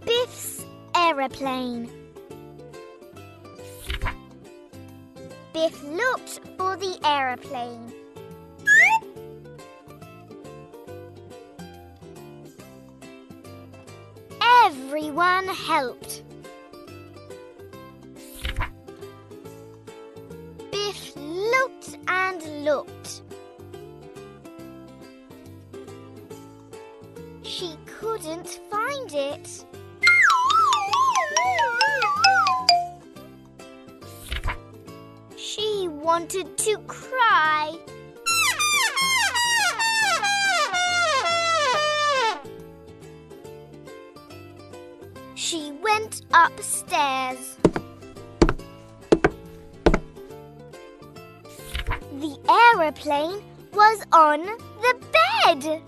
Biff's aeroplane. Biff looked for the aeroplane. Everyone helped. Biff looked and looked. She couldn't find it. She wanted to cry. She went upstairs. The aeroplane was on the bed.